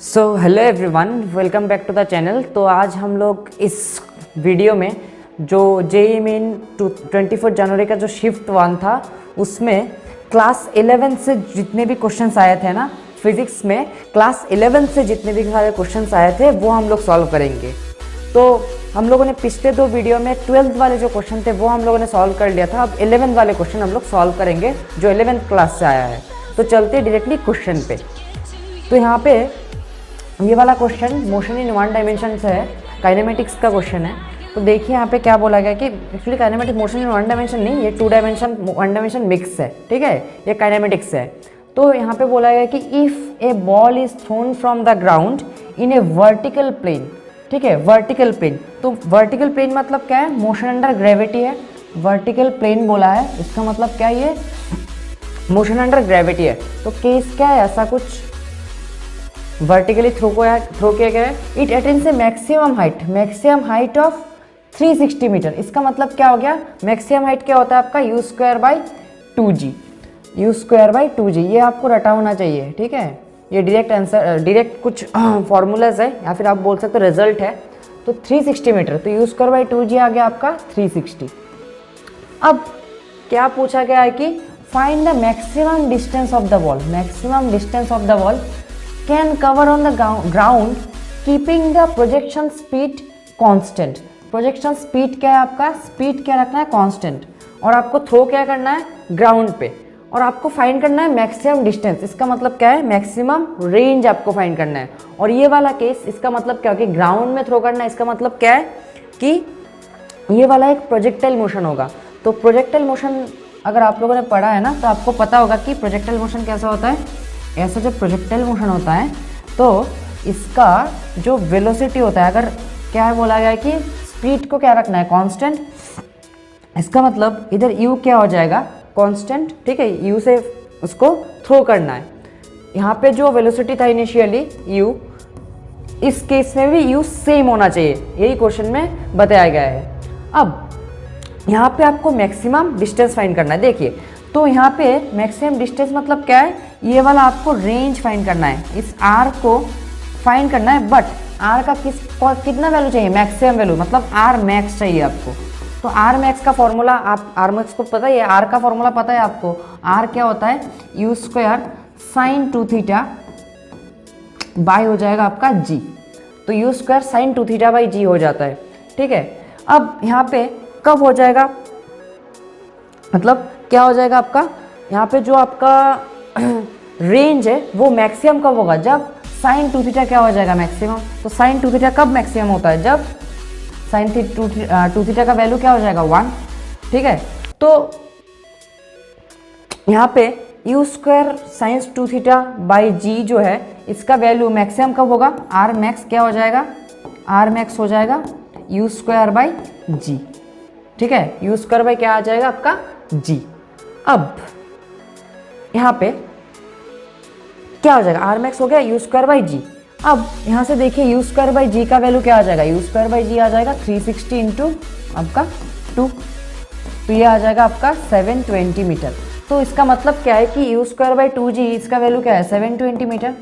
So hello everyone, welcome back to the channel. तो आज हम लोग इस वीडियो में जो जेईई मेन 24 जनवरी का जो शिफ्ट 1 था उसमें क्लास 11 से जितने भी क्वेश्चंस आए थे ना फिज़िक्स में, क्लास 11 से जितने भी सारे क्वेश्चंस आए थे वो हम लोग सॉल्व करेंगे। तो हम लोगों ने पिछले दो वीडियो में 12th वाले जो क्वेश्चन थे वो हम लोगों ने सॉल्व कर लिया था। अब 11th वाले क्वेश्चन हम लोग सॉल्व करेंगे जो 11th क्लास से आया है। तो चलते डायरेक्टली क्वेश्चन पे। तो यहाँ पे ये वाला question motion in one dimension से है, काइनेमेटिक्स का क्वेश्चन है। तो देखिए यहाँ पे क्या बोला गया कि actually kinematic motion in one dimension नहीं, ये 2 डायमेंशन 1 डायमेंशन मिक्स है, ठीक है, ये काइनेमेटिक्स है। तो यहाँ पे बोला गया कि if a ball is thrown from the ground in a vertical plane, ठीक है, वर्टिकल प्लेन। तो वर्टिकल प्लेन मतलब क्या है? मोशन अंडर ग्रेविटी है। वर्टिकल प्लेन बोला है, इसका मतलब क्या है? ये मोशन अंडर ग्रेविटी है। तो केस क्या है? ऐसा कुछ वर्टिकली थ्रो किया गया है। It attains a maximum height of 360 metre. इसका मतलब क्या हो गया? मैक्सिमम हाइट क्या होता है आपका? u² by 2g। ये आपको रटा होना चाहिए, ठीक है। ये डायरेक्ट आंसर, डायरेक्ट कुछ फॉर्मूलाज है या फिर आप बोल सकते हो रिजल्ट है। तो 360 मीटर, तो u² by 2g आ गया आपका 360। अब क्या पूछा गया है कि find the maximum distance of the ball. Maximum distance of the ball can cover on the ground keeping the projection speed constant. Projection speed क्या है आपका? स्पीड क्या रखना है? कांस्टेंट। और आपको थ्रो क्या करना है? ग्राउंड पे। और आपको फाइंड करना है मैक्सिमम डिस्टेंस। इसका मतलब क्या है? मैक्सिमम रेंज आपको फाइंड करना है। और ये वाला केस, इसका मतलब क्या कि ग्राउंड में थ्रो करना है। इसका मतलब क्या है कि ये वाला एक प्रोजेक्टाइल मोशन होगा। तो प्रोजेक्टाइल मोशन अगर आप लोगों ने पढ़ा है ना तो आपको पता होगा कि प्रोजेक्टाइल मोशन कैसा होता है। ऐसा जब प्रोजेक्टाइल मोशन होता है तो इसका जो वेलोसिटी होता है, अगर क्या है बोला गया है कि स्पीड को क्या रखना है? कांस्टेंट। इसका मतलब इधर u क्या हो जाएगा? कांस्टेंट, ठीक है, u से उसको थ्रो करना है। यहाँ पे जो वेलोसिटी था इनिशियली u, इस केस में भी u सेम होना चाहिए, यही क्वेश्चन में बताया गया है। अब यहाँ पे आपको मैक्सिमम डिस्टेंस फाइंड करना है। देखिए, तो यहाँ पे मैक्सिमम डिस्टेंस मतलब क्या है? ये वाला आपको रेंज फाइंड करना है, इस r को फाइंड करना है। बट r का कितना वैल्यू चाहिए? मैक्सिमम वैल्यू, मतलब r मैक्स चाहिए आपको। तो r मैक्स का फॉर्मूला, आप r मैक्स को पता है, ये r का फॉर्मूला पता है आपको। r क्या होता है? u² sin 2θ बाय हो जाएगा आपका g। तो u² sin 2θ बाई g हो जाता है, ठीक है। अब यहाँ पे कब हो जाएगा, मतलब क्या हो जाएगा आपका? यहाँ पे जो आपका रेंज है वो मैक्सिमम कब होगा? जब sin 2θ क्या हो जाएगा? मैक्सिमम। तो sin 2θ कब मैक्सिमम होता है? जब sin 2θ का वैल्यू क्या हो जाएगा? 1, ठीक है। तो यहाँ पे u² sin 2θ बाई g जो है, इसका वैल्यू मैक्सिमम कब होगा? r मैक्स क्या हो जाएगा? r मैक्स हो जाएगा u² बाई g, ठीक है। u² बाई क्या आ जाएगा आपका? g। अब यहाँ पे क्या हो जाएगा? r मैक्स हो गया u² बाई जी। अब यहाँ से देखिए u² बाई जी का वैल्यू क्या आ जाएगा? u² बाई जी आ जाएगा 360 इंटू आपका 2, तो ये आ जाएगा आपका 720 मीटर। तो इसका मतलब क्या है कि u² बाई 2g, इसका वैल्यू क्या है? 720 मीटर।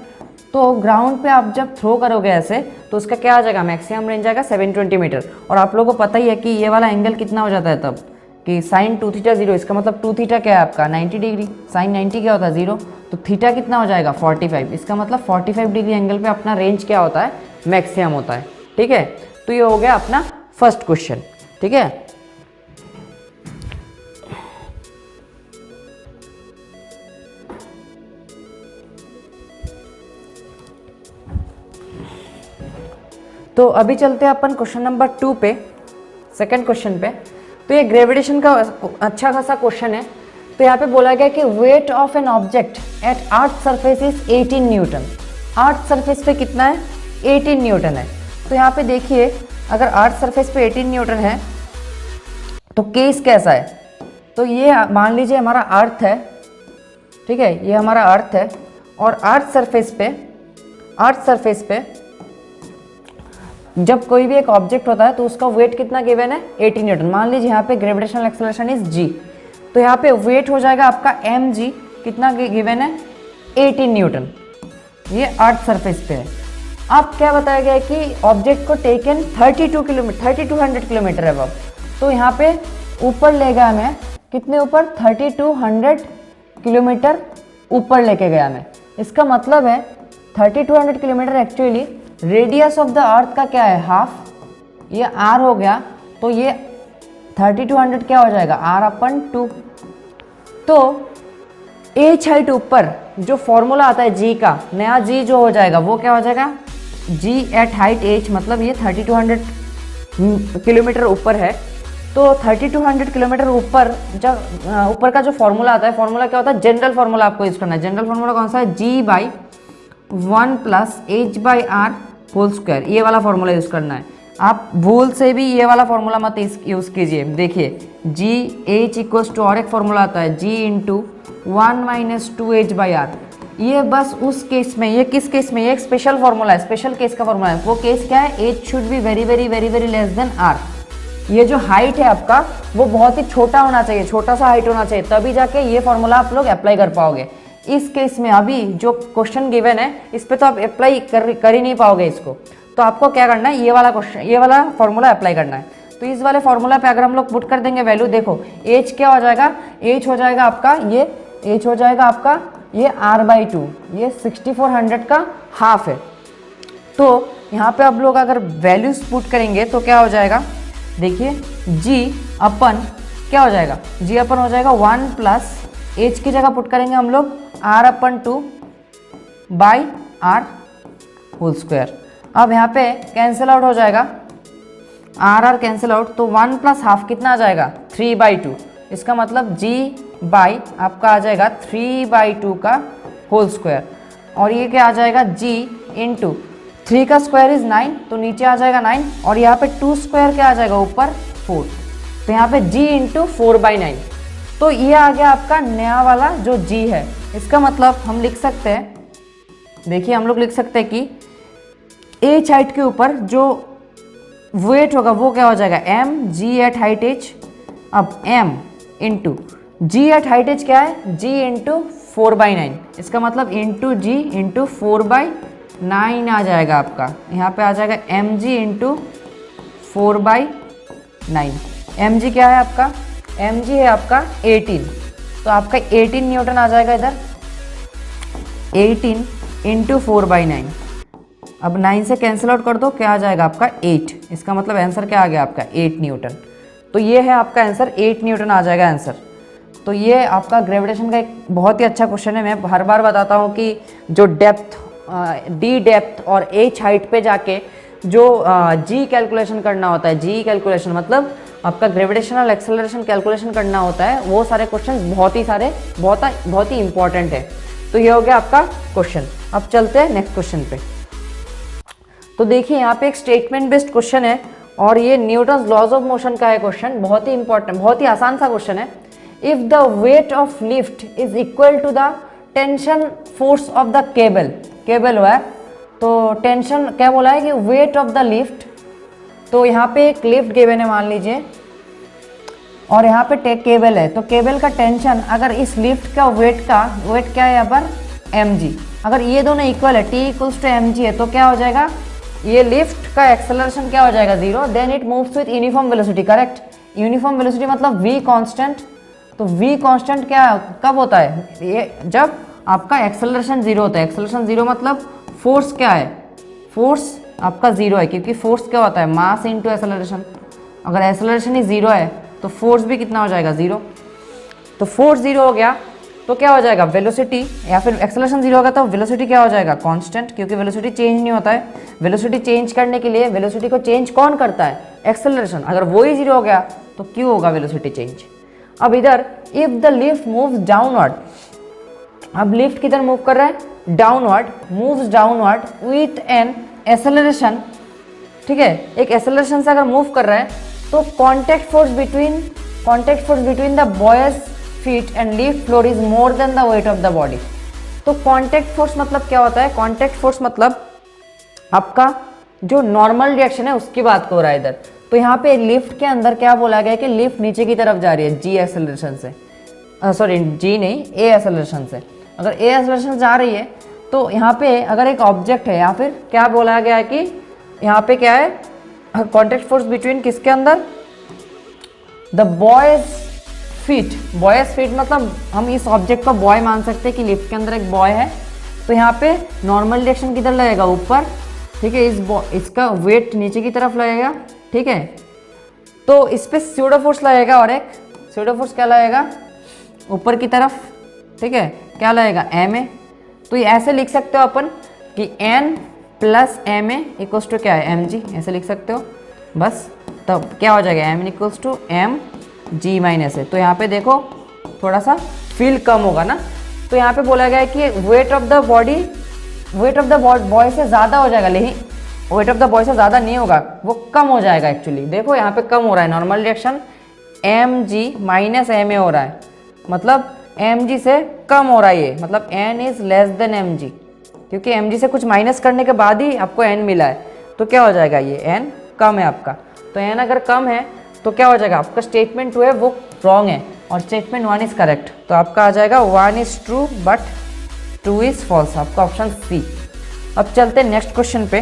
तो ग्राउंड पे आप जब थ्रो करोगे ऐसे तो उसका क्या आ जाएगा? मैक्सिमम रेंज आएगा 720 मीटर। और आप लोगों को पता ही है कि ये वाला एंगल कितना हो जाता है तब कि sin 2θ 0। इसका मतलब 2θ क्या है आपका? 90 डिग्री। sin 90 क्या होता है? 0। तो थीटा कितना हो जाएगा? 45। इसका मतलब 45 डिग्री एंगल पे अपना रेंज क्या होता है? मैक्सिमम होता है, ठीक है। तो ये हो गया अपना फर्स्ट क्वेश्चन, ठीक है। तो अभी चलते हैं अपन क्वेश्चन नंबर 2 पे, सेकंड क्वेश्चन पे। तो ये ग्रेविटेशन का अच्छा खासा क्वेश्चन है। तो यहाँ पे बोला गया कि weight of an object at earth surface is 18 Newton. Earth surface पे कितना है? 18 न्यूटन है। तो यहाँ पे देखिए, अगर अर्थ सरफेस पे 18 न्यूटन है तो केस कैसा है? तो ये मान लीजिए हमारा अर्थ है, ठीक है, ये हमारा अर्थ है। और अर्थ सरफेस पे जब कोई भी एक ऑब्जेक्ट होता है तो उसका वेट कितना गिवन है? 18 न्यूटन। मान लीजिए यहाँ पे ग्रेविटेशनल एक्सेलरेशन इज g, तो यहाँ पे वेट हो जाएगा आपका mg, कितना गिवन है? 18 न्यूटन। ये अर्थ सरफेस पे है। अब क्या बताया गया है कि ऑब्जेक्ट को टेकन 3200 किलोमीटर है अब। तो यहाँ पे ऊपर ले गया हमें, कितने ऊपर, 3200 किलोमीटर ऊपर लेके गया हमें। इसका मतलब है 3200 kilometre actually radius of the earth का क्या है, हाफ, ये r हो गया। तो ये 3200 क्या हो जाएगा, r/2। तो h हाइट ऊपर जो फॉर्मूला आता है g का, नया g जो हो जाएगा वो क्या हो जाएगा, g एट हाइट h, मतलब ये 3200 किलोमीटर ऊपर है। तो 3200 किलोमीटर ऊपर जब ऊपर का जो फॉर्मूला आता है, फॉर्मूला क्या होता है, जनरल फॉर्मूला आपको यूज करना है। जनरल फॉर्मूला कौन सा है, g/1 + h/r होल स्क्वायर, ये वाला फॉर्मूला यूज करना है। आप भूल से भी ये वाला फॉर्मूला मत यूज कीजिए। देखिए g h और एक फॉर्मूला आता है g × 1 - 2h/r, ये बस उस केस में, ये किस केस में, ये एक स्पेशल फॉर्मूला है, स्पेशल केस का फॉर्मूला है। वो केस क्या है, h should be very very very very less than r। ये जो हाइट है आपका वो बहुत ही छोटा होना चाहिए, छोटा सा हाइट होना चाहिए, तभी जाके ये फॉर्मूला आप लोग अप्लाई कर पाओगे। इस केस में अभी जो क्वेश्चन गिवन है इस पे तो आप अप्लाई कर ही नहीं पाओगे इसको। तो आपको क्या करना है, ये वाला क्वेश्चन, ये वाला फॉर्मूला अप्लाई करना है। तो इस वाले फॉर्मूला पे अगर हम लोग पुट कर देंगे वैल्यू, देखो h क्या हो जाएगा, h हो जाएगा आपका ये, h हो जाएगा आपका ये r/2, ये 6400 का हाफ है। तो यहाँ पे आप लोग अगर वैल्यूज पुट करेंगे तो क्या हो जाएगा, देखिए g/, क्या हो जाएगा, g/, हो जाएगा 1 + h की जगह पुट करेंगे हम लोग r/2 by r whole square. अब यहाँ पे कैंसिल आउट हो जाएगा, r कैंसिल आउट, तो 1 + हाफ कितना आ जाएगा, 3/2। इसका मतलब g बाई आपका आ जाएगा 3/2 का होल स्क्वायर, और ये क्या आ जाएगा, g × 3 का स्क्वायर इज 9, तो नीचे आ जाएगा 9, और यहाँ पे 2 स्क्वायर क्या आ जाएगा ऊपर 4, तो यहाँ पे g × 4/9। तो ये आ गया आपका नया वाला जो g है। इसका मतलब हम लिख सकते हैं, देखिए हम लोग लिख सकते हैं कि h हाइट के ऊपर जो वेट होगा वो क्या हो जाएगा, m g at height h। अब m × g at height h क्या है, g × 4/9, इसका मतलब g × 4/9 आ जाएगा आपका। यहाँ पे आ जाएगा mg × 4/9। mg क्या है आपका, mg है आपका 18, तो आपका 18 न्यूटन आ जाएगा इधर, 18 × 4/9। अब 9 से कैंसिल आउट कर दो, क्या आ जाएगा आपका 8। इसका मतलब आंसर क्या आ गया आपका 8 न्यूटन। तो ये है आपका आंसर, 8 न्यूटन आ जाएगा आंसर। तो ये आपका ग्रेविटेशन का एक बहुत ही अच्छा क्वेश्चन है। मैं हर बार बताता हूँ कि जो डेप्थ, डी डेप्थ और एच हाइट पे जाके जो जी कैलकुलेशन करना होता है, जी कैलकुलेशन मतलब आपका ग्रेविटेशनल एक्सेलरेशन कैलकुलेशन करना होता है, वो सारे क्वेश्चन बहुत ही इंपॉर्टेंट है। तो ये हो गया आपका क्वेश्चन। अब चलते हैं नेक्स्ट क्वेश्चन पे। तो देखिए यहाँ पे एक स्टेटमेंट बेस्ड क्वेश्चन है और ये न्यूटन्स लॉज ऑफ मोशन का है क्वेश्चन, बहुत ही इंपॉर्टेंट, बहुत ही आसान सा क्वेश्चन है। If the weight of lift is equal to the tension force of the cable wire, तो टेंशन क्या बोला है कि वेट ऑफ द लिफ्ट, तो यहाँ पे एक लिफ्ट गिवन है मान लीजिए और यहाँ पे केबल है, तो केबल का टेंशन अगर इस लिफ्ट का वेट क्या है यहाँ पर mg, अगर ये दोनों इक्वल है, t = mg है, तो क्या हो जाएगा, ये लिफ्ट का एक्सेलरेशन क्या हो जाएगा 0, then it moves with uniform velocity, correct. Uniform velocity मतलब v कांस्टेंट, तो v कांस्टेंट क्या कब होता है, ये जब आपका एक्सेलरेशन 0 होता है। एक्सेलरेशन 0 मतलब फोर्स क्या है, फोर्स आपका 0 है, क्योंकि फोर्स क्या होता है मास इनटू एक्सेलरेशन। अगर एक्सेलरेशन ही 0 है तो फोर्स भी कितना हो जाएगा 0, तो फोर्स 0 हो गया तो क्या हो जाएगा वेलोसिटी, या फिर एक्सेलरेशन 0 होगा तो वेलोसिटी क्या हो जाएगा कांस्टेंट, क्योंकि वेलोसिटी चेंज नहीं होता है। वेलोसिटी चेंज करने के लिए वेलोसिटी को चेंज कौन करता है, एक्सेलरेशन, अगर वो ही 0 हो गया तो क्यों होगा वेलोसिटी चेंज। अब इधर if the lift moves downward, अब लिफ्ट किधर मूव कर रहा है downward, moves downward with an acceleration, ठीक है, एक एक्सेलरेशन से अगर मूव कर रहा है तो contact force between the boys feet and lift floor is more than the weight of the body. तो कॉन्टैक्ट फोर्स मतलब क्या होता है, कॉन्टैक्ट फोर्स मतलब आपका जो नॉर्मल रिएक्शन है उसकी बात हो रहा है इधर। तो यहाँ पे लिफ्ट के अंदर क्या बोला गया है कि लिफ्ट नीचे की तरफ जा रही है जी एक्सेलरेशन से, सॉरी जी नहीं ए एक्सेलरेशन से। अगर ए एक्सेलरेशन जा रही है तो यहाँ पे अगर एक ऑब्जेक्ट है या फिर क्या बोला गया है कि यहाँ पे क्या है, कॉन्टैक्ट फोर्स बिटवीन किसके अंदर, the boys feet. Boys feet मतलब हम इस ऑब्जेक्ट को बॉय मान सकते हैं कि लिफ्ट के अंदर एक बॉय है, तो यहाँ पे नॉर्मल डायरेक्शन किधर लगेगा, ऊपर, ठीक है। इसका वेट नीचे की तरफ लगेगा, ठीक है। तो इस पर स्यूडो फोर्स लगेगा और एक स्यूडो फोर्स क्या लगेगा, ऊपर की तरफ, ठीक है, क्या लगेगा, एम ए। तो ये ऐसे लिख सकते हो अपन कि N plus M A equals to क्या है, एम जी, ऐसे लिख सकते हो बस। तब क्या हो जाएगा, m equals to m ji minus a. तो यहाँ पे देखो थोड़ा सा फील्ड कम होगा ना, तो यहाँ पे बोला गया है कि weight of the body, weight of the boy से ज़्यादा हो जाएगा, लेकिन वेट ऑफ द बॉय से ज़्यादा नहीं होगा, वो कम हो जाएगा एक्चुअली। देखो यहाँ पे कम हो रहा है, normal reaction M ji minus M A हो रहा है, मतलब एम जी से कम हो रहा है ये, मतलब N is less than M G, क्योंकि एम जी से कुछ माइनस करने के बाद ही आपको एन मिला है। तो क्या हो जाएगा, ये एन कम है आपका। तो एन अगर कम है तो क्या हो जाएगा, आपका स्टेटमेंट 2 है वो रॉन्ग है और स्टेटमेंट 1 इज करेक्ट। तो आपका आ जाएगा 1 is true but 2 is false, आपका ऑप्शन सी। अब चलते हैं नेक्स्ट क्वेश्चन पे।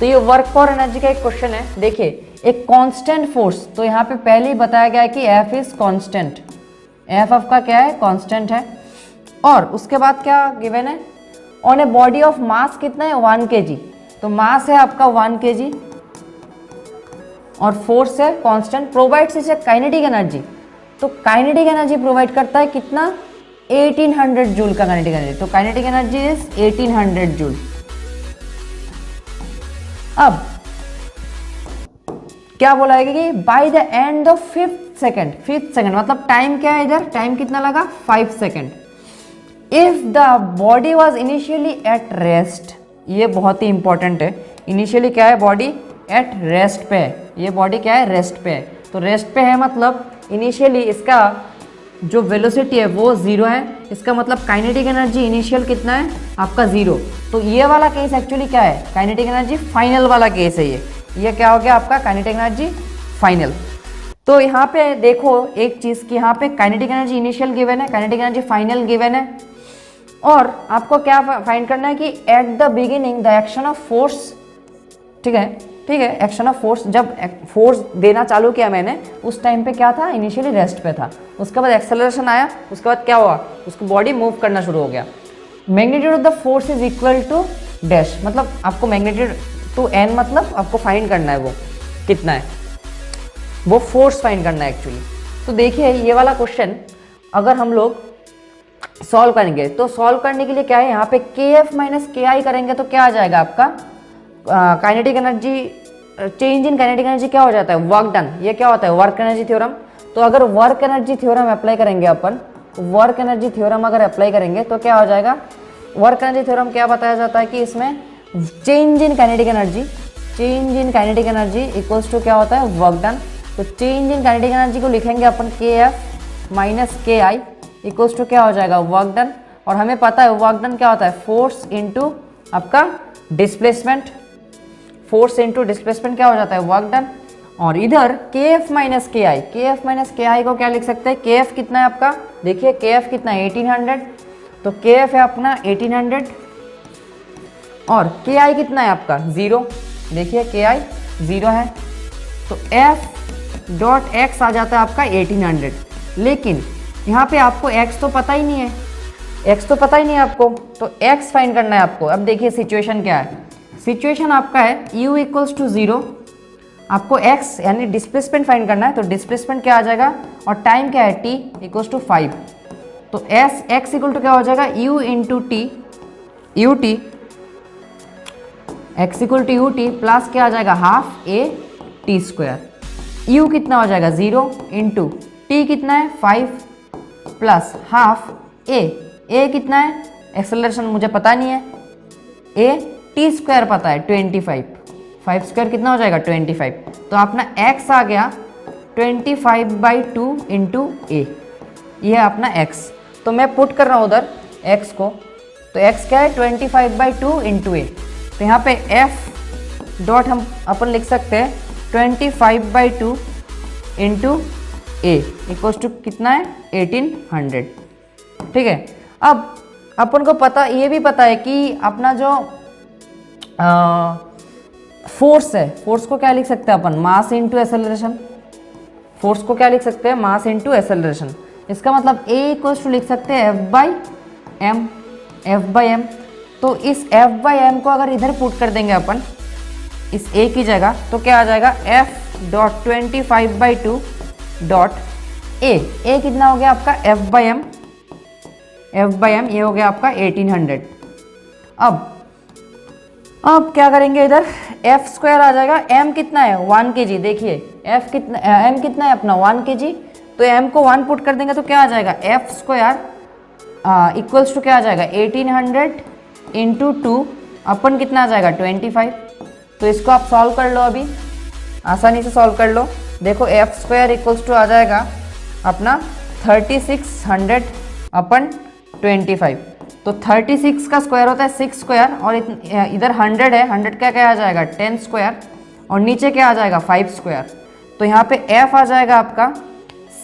तो ये वर्क फॉर एनर्जी का एक क्वेश्चन है। देखिए एक कांस्टेंट फोर्स, तो यहाँ पे पहले ही बताया गया है कि एफ इज कांस्टेंट, एफ आपका क्या है, कांस्टेंट है। और उसके बाद क्या गिवन है, on a body of mass कितना है, 1 kg। तो मास है आपका 1 kg और फोर्स है constant, provides is kinetic energy. तो काइनेटिक एनर्जी प्रोवाइड करता है कितना, 1800 जूल का काइनेटिक एनर्जी। तो काइनेटिक एनर्जी इज 1800 जूल। अब क्या बोला है कि by the end of 5th second मतलब टाइम क्या है इधर, टाइम कितना लगा, 5 second. If the body was initially at rest, ये बहुत ही इंपॉर्टेंट है, इनिशियली क्या है, बॉडी एट रेस्ट पे है, ये बॉडी क्या है, रेस्ट पे है। तो रेस्ट पे है मतलब इनिशियली इसका जो वेलोसिटी है वो 0 है, इसका मतलब काइनेटिक एनर्जी इनिशियल कितना है आपका 0। तो ये वाला केस एक्चुअली क्या है, काइनेटिक एनर्जी फाइनल वाला केस है ये क्या हो गया आपका, काइनेटिक एनर्जी फाइनल। तो यहाँ पे देखो एक चीज़ कि यहाँ पे काइनेटिक एनर्जी इनिशियल गिवन है, काइनेटिक एनर्जी फाइनल गिवन है, और आपको क्या फाइंड करना है कि at the beginning the action of force, ठीक है, एक्शन ऑफ फोर्स, जब फोर्स देना चालू किया मैंने उस टाइम पे क्या था, इनिशियली रेस्ट पे था, उसके बाद एक्सेलरेशन आया, उसके बाद क्या हुआ, उसकी बॉडी मूव करना शुरू हो गया। Magnitude of the force is equal to dash, मतलब आपको मैग्नीट्यूड टू एन मतलब आपको फाइंड करना है वो कितना है, वो फोर्स फाइंड करना है एक्चुअली। तो देखिए ये वाला क्वेश्चन अगर हम लोग सॉल्व करेंगे तो सॉल्व करने के लिए क्या है, यहाँ पे के एफ माइनस के आई करेंगे तो क्या आ जाएगा आपका, kinetic energy, change in kinetic energy क्या हो जाता है, वर्क डन, ये क्या होता है, वर्क एनर्जी थ्योरम। तो अगर वर्क एनर्जी थ्योरम अप्लाई करेंगे अपन, वर्क एनर्जी थ्योरम अगर अप्लाई करेंगे तो क्या हो जाएगा, वर्क एनर्जी थ्योरम क्या बताया जाता है कि इसमें change in kinetic energy equals to क्या होता है, वर्क डन। तो चेंज इन काइनेटिक एनर्जी को लिखेंगे अपन के एफ माइनस के आई इक्वल्स टू क्या हो जाएगा, वर्क डन। और हमें पता है वर्क डन क्या होता है, फोर्स इनटू आपका डिस्प्लेसमेंट, फोर्स इनटू डिस्प्लेसमेंट क्या हो जाता है, वर्क डन। और इधर के एफ माइनस के आई को क्या लिख सकते हैं, के एफ कितना है आपका, देखिए के एफ कितना है 1800, तो के एफ है अपना 1800 और के आई कितना है आपका 0, देखिए के आई 0 है, तो एफ डॉट एक्स आ जाता है आपका 1800। लेकिन यहाँ पे आपको x तो पता ही नहीं है, आपको, तो x फाइंड करना है आपको। अब देखिए सिचुएशन क्या है, सिचुएशन आपका है u इक्वल्स टू 0, आपको x यानी डिस्प्लेसमेंट फाइंड करना है, तो डिस्प्लेसमेंट क्या आ जाएगा और टाइम क्या है t इक्वल्स टू 5, तो x इक्वल टू क्या हो जाएगा u into T, U T, x equal to U T plus क्या आ जाएगा half a T square, u कितना हो जाएगा 0 इंटू t कितना है 5 प्लस हाफ a कितना है, एक्सेलरेशन मुझे पता नहीं है, a टी स्क्वायर पता है 25, 5 स्क्वायर कितना हो जाएगा 25, तो अपना x आ गया 25/2 इंटू ए, ये है अपना x। तो मैं पुट कर रहा हूँ उधर x को, तो x क्या है 25/2 इंटू ए, तो यहाँ पे f डॉट हम अपन लिख सकते हैं 25/2 इंटू ए इक्वल्स टू कितना है 1800, ठीक है। अब अपन को पता ये भी पता है कि अपना जो फोर्स है, फोर्स को क्या लिख सकते हैं अपन, मास इनटू एक्सेलरेशन। फोर्स को क्या लिख सकते हैं, मास इनटू एक्सेलरेशन। इसका मतलब A इक्वल्स टू लिख सकते हैं F by M, F by M. तो इस F बाई एम को अगर इधर पुट कर देंगे अपन इस A की जगह, तो क्या आ जाएगा F dot 25/2 dot A। A कितना हो गया आपका F by M, F by M ये हो गया आपका 1800। अब क्या करेंगे, इधर F स्क्वायर आ जाएगा, M कितना है 1 kg। देखिए F कितना, M कितना है अपना 1 kg, तो M को 1 पुट कर देंगे तो क्या आ जाएगा F स्क्वायर इक्वल्स टू क्या आ जाएगा 1800 इंटू 2 अपन कितना आ जाएगा 25। तो इसको आप सॉल्व कर लो, अभी आसानी से सॉल्व कर लो। देखो F स्क्वायर इक्वल्स टू आ जाएगा अपना 3600 अपन 25। तो 36 का स्क्वायर होता है 6 स्क्वायर, और इधर 100 है, 100 का क्या आ जाएगा 10 स्क्वायर, और नीचे क्या आ जाएगा 5 स्क्वायर। तो यहाँ पे F आ जाएगा आपका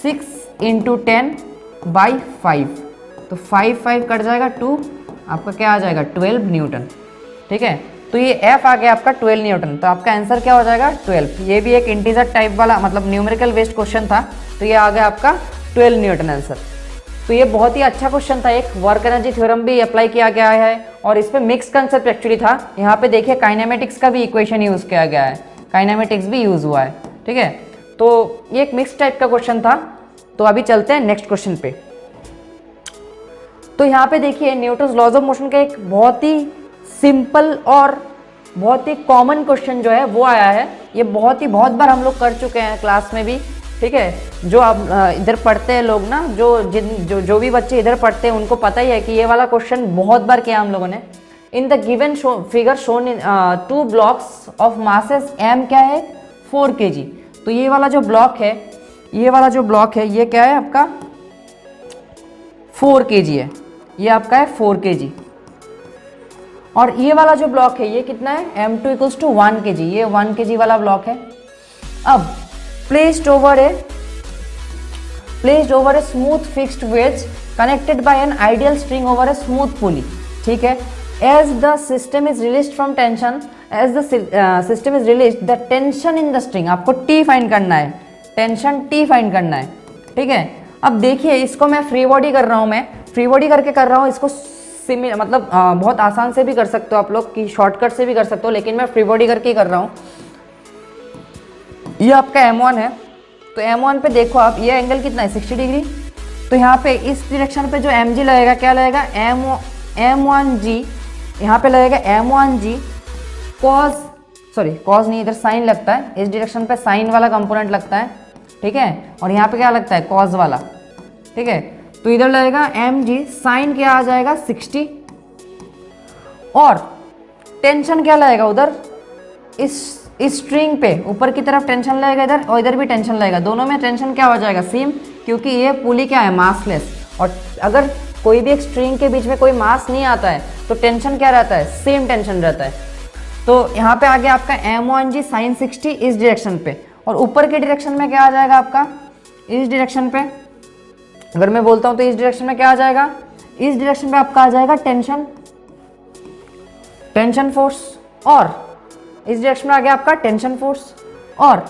6 इंटू 10/5। तो 5 कट जाएगा 2, आपका क्या आ जाएगा 12 न्यूटन। ठीक है, तो ये F आ गया आपका 12 न्यूटन। तो आपका आंसर क्या हो जाएगा 12। ये भी एक इंटीजर टाइप वाला मतलब न्यूमेरिकल बेस्ड क्वेश्चन था, तो ये आ गया आपका 12 न्यूटन आंसर। तो ये बहुत ही अच्छा क्वेश्चन था, एक वर्क एनर्जी थ्योरम भी अप्लाई किया गया है, और इस पे मिक्स कंसेप्ट एक्चुअली था। यहाँ पे देखिए काइनेमेटिक्स का भी इक्वेशन यूज किया गया है, काइनेमेटिक्स भी यूज हुआ है। ठीक है, तो ये एक मिक्स टाइप का क्वेश्चन था। तो अभी चलते हैं नेक्स्ट क्वेश्चन पे। तो यहाँ पे देखिए न्यूटन्स लॉज ऑफ मोशन का एक बहुत ही सिंपल और बहुत ही कॉमन क्वेश्चन जो है वो आया है। ये बहुत बार हम लोग कर चुके हैं क्लास में भी। ठीक है, जो आप इधर पढ़ते हैं लोग ना, जो भी बच्चे इधर पढ़ते हैं उनको पता ही है कि ये वाला क्वेश्चन बहुत बार किया हम लोगों ने। In the given figure shown in 2 blocks of masses m क्या है 4 kg। तो ये वाला जो ब्लॉक है, ये क्या है आपका 4 kg है, ये आपका है 4 kg। और ये वाला जो ब्लॉक है ये कितना है m2 इक्वल्स टू 1 kg, ये 1 kg वाला ब्लॉक है। अब placed over a smooth fixed wedge connected by an ideal string over a smooth pulley। ठीक है, as the system is released from tension, the tension in the string, आपको T find करना है, tension T find करना है। ठीक है, अब देखिए इसको मैं फ्री बॉडी कर रहा हूँ, मैं फ्री बॉडी करके कर रहा हूँ। इसको मतलब बहुत आसान से भी कर सकते हो आप लोग, कि शॉर्टकट से भी कर सकते हो, लेकिन मैं फ्री बॉडी करके ही कर रहा हूँ। ये आपका M1 है, तो M1 पे देखो आप, ये एंगल कितना है 60 डिग्री। तो यहाँ पे इस डायरेक्शन पे जो mg लगेगा क्या लगेगा M1g, यहाँ पे लगेगा M1g कॉस नहीं, इधर साइन लगता है, इस डायरेक्शन पे साइन वाला कंपोनेंट लगता है। ठीक है, और यहाँ पे क्या लगता है कॉस वाला। ठीक है, तो इधर लगेगा mg, साइन क्या आ जाएगा 60, और टेंशन क्या लगेगा उधर इस स्ट्रिंग पे ऊपर की तरफ टेंशन लगेगा इधर, और इधर भी टेंशन लगेगा। दोनों में टेंशन क्या हो जाएगा सेम, क्योंकि ये पुली क्या है मासलेस। और अगर कोई भी एक स्ट्रिंग के बीच में कोई मास नहीं आता है तो टेंशन क्या रहता है, सेम टेंशन रहता है। तो यहाँ पे आ गया आपका M1g साइन 60 इस डायरेक्शन पे, और ऊपर के डायरेक्शन में क्या आ जाएगा आपका इस डायरेक्शन पे। अगर मैं बोलता हूँ तो इस डायरेक्शन में क्या आ जाएगा, इस डायरेक्शन पे आपका आ जाएगा टेंशन फोर्स, और इस डायरेक्शन में आ गया आपका टेंशन फोर्स। और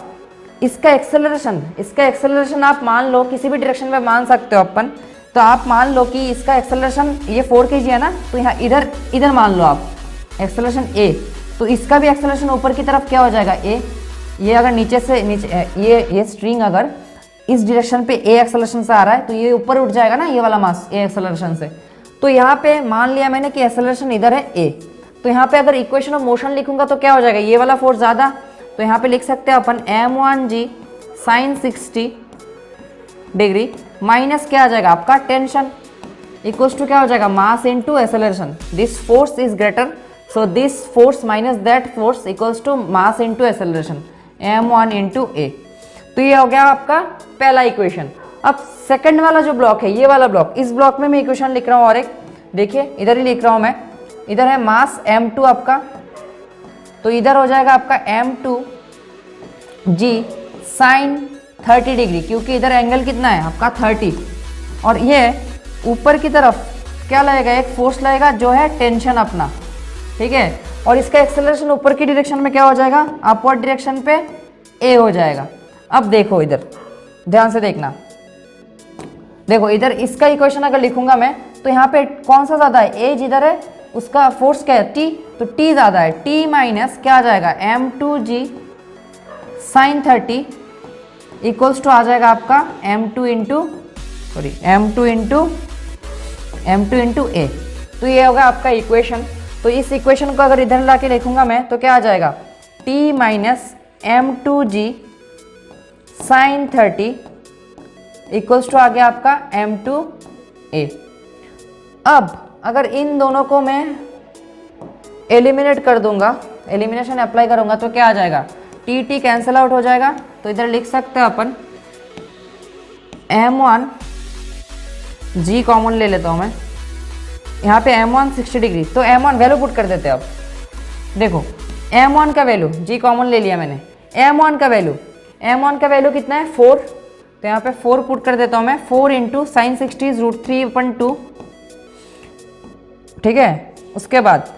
इसका एक्सेलरेशन आप मान लो किसी भी डायरेक्शन में मान सकते हो अपन। तो आप मान लो कि इसका एक्सेलरेशन ये 4 kg है ना, तो यहाँ इधर मान लो आप एक्सेलरेशन a, तो इसका भी एक्सेलरेशन ऊपर की तरफ क्या हो जाएगा a। ये अगर नीचे ये स्ट्रिंग अगर इस डायरेक्शन पे a एक्सेलरेशन से आ रहा है तो ये ऊपर उठ जाएगा ना, ये वाला मास a एक्सेलरेशन से। तो यहाँ पे मान लिया मैंने कि एक्सेलरेशन इधर है a, तो यहाँ पे अगर इक्वेशन ऑफ मोशन लिखूंगा तो क्या हो जाएगा, ये वाला फोर्स ज़्यादा, तो यहाँ पे लिख सकते हैं अपन M1g साइन 60 डिग्री माइनस क्या आ जाएगा आपका टेंशन इक्वल्स टू क्या हो जाएगा mass into acceleration. This force is greater, so this force minus that force equals to mass into acceleration M1 into a। तो ये हो गया आपका पहला इक्वेशन। अब सेकंड वाला जो ब्लॉक है, ये वाला ब्लॉक, इस ब्लॉक में मैं इक्वेशन लिख रहा हूँ, और एक देखिए इधर ही लिख रहा हूँ मैं, इधर है मास M2 आपका, तो इधर हो जाएगा आपका M2g साइन 30 डिग्री, क्योंकि इधर एंगल कितना है आपका 30, और ये ऊपर की तरफ क्या लगेगा, एक फोर्स लगेगा जो है टेंशन अपना, ठीक है। और इसका एक्सेलरेशन ऊपर की डायरेक्शन में क्या हो जाएगा, अपवर्ड डायरेक्शन पे ए हो जाएगा। अब देखो इधर ध्यान से देखना, देखो इधर इसका इक्वेशन अगर लिखूंगा मैं तो यहाँ पे कौन सा ज़्यादा है, ए जिधर है उसका फोर्स क्या है, टी, तो टी ज़्यादा है, टी माइनस क्या आ जाएगा m2g साइन 30 इक्वल्स टू आ जाएगा आपका m2 इंटू ए। तो ये होगा आपका इक्वेशन। तो इस इक्वेशन को अगर इधर ला के लिखूंगा मैं तो क्या आ जाएगा, t minus m2g sine 30 equals to आ गया आपका m2a। अब अगर इन दोनों को मैं एलिमिनेट कर दूंगा, एलिमिनेशन अप्लाई करूंगा तो क्या आ जाएगा, टी टी कैंसिल आउट हो जाएगा। तो इधर लिख सकते हैं अपन m1 g कॉमन ले लेता हूं मैं, यहाँ पे m1 60 डिग्री, तो m1 वैल्यू पुट कर देते हैं। अब देखो m1 का वैल्यू, g कॉमन ले लिया मैंने, m1 का वैल्यू कितना है 4, तो यहाँ पे 4 पुट कर देता हूँ मैं, 4 इंटू साइन 60 √3/2, ठीक है। उसके बाद